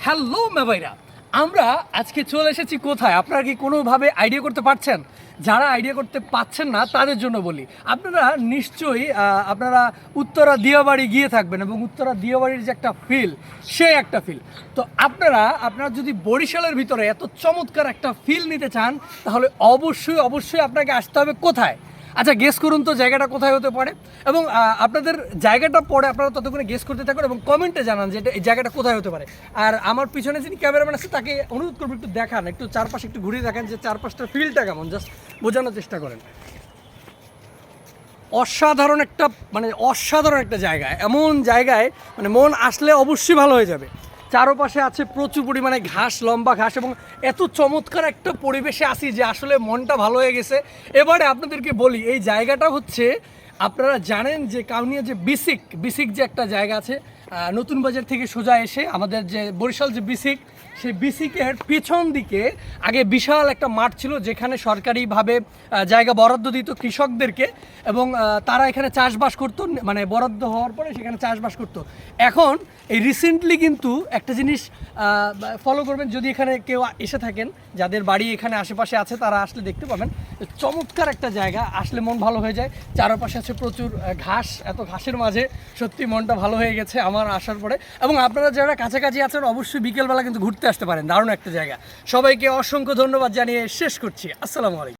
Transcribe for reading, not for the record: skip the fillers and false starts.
Hello মেভাইরা, আমরা আজকে চলে এসেছি কোথায়? আপনারা কি কোনোভাবে আইডিয়া করতে পারছেন? যারা আইডিয়া করতে পারছেন না তাদের জন্য বলি, আপনারা নিশ্চয়ই আপনারা উত্তরা দিয়াবাড়ি গিয়ে থাকবেন এবং উত্তরা দিয়াবাড়ির যে একটা ফিল, সেই একটা ফিল। তো আপনারা যদি বরিশালের ভিতরে এত চমৎকার একটা ফিল নিতে চান, তাহলে অবশ্যই আপনাকে আসতে হবে কোথায়? আচ্ছা, গেস করুন তো জায়গাটা কোথায় হতে পারে। এবং আপনাদের জায়গাটা পরে আপনারা ততক্ষণে গেস করতে থাকুন এবং কমেন্টে জানান যে এই জায়গাটা কোথায় হতে পারে। আর আমার পিছনে যিনি ক্যামেরাম্যান আছে তাকে অনুরোধ করবো একটু দেখান, একটু চারপাশে একটু ঘুরিয়ে দেখেন যে চারপাশটার ফিলটা কেমন, জাস্ট বোঝানোর চেষ্টা করেন। অসাধারণ একটা জায়গা, এমন জায়গায় মানে মন আসলে অবশ্যই ভালো হয়ে যাবে। চারপাশে আছে প্রচুর পরিমাণে ঘাস, লম্বা ঘাস, এবং এত চমৎকার একটা পরিবেশে আসি যে আসলে মনটা ভালো হয়ে গেছে। এবারে আপনাদেরকে বলি, এই জায়গাটা হচ্ছে, আপনারা জানেন যে কাউনিয়া যে বিসিক যে একটা জায়গা আছে, নতুন বাজার থেকে সোজা এসে আমাদের যে বরিশাল যে বিসিক, সেই বিসিকের পিছন দিকে আগে বিশাল একটা মাঠ ছিল, যেখানে সরকারিভাবে জায়গা বরাদ্দ দিত কৃষকদেরকে, এবং তারা এখানে চাষবাস করতো, মানে বরাদ্দ হওয়ার পরে সেখানে চাষবাস করতো। এখন এই রিসেন্টলি কিন্তু একটা জিনিস ফলো করবেন, যদি এখানে কেউ এসে থাকেন, যাদের বাড়ি এখানে আশেপাশে আছে, তারা আসলে দেখতে পাবেন চমৎকার একটা জায়গা, আসলে মন ভালো হয়ে যায়। চারপাশে আছে প্রচুর ঘাস, এত ঘাসের মাঝে সত্যি মনটা ভালো হয়ে গেছে আমার আসার পরে। এবং আপনারা যারা কাছাকাছি আছেন অবশ্যই বিকেলবেলা কিন্তু ঘুরতে আসতে পারেন, দারুণ একটা জায়গা। সবাইকে অসংখ্য ধন্যবাদ জানিয়ে শেষ করছি। আসসালামু আলাইকুম।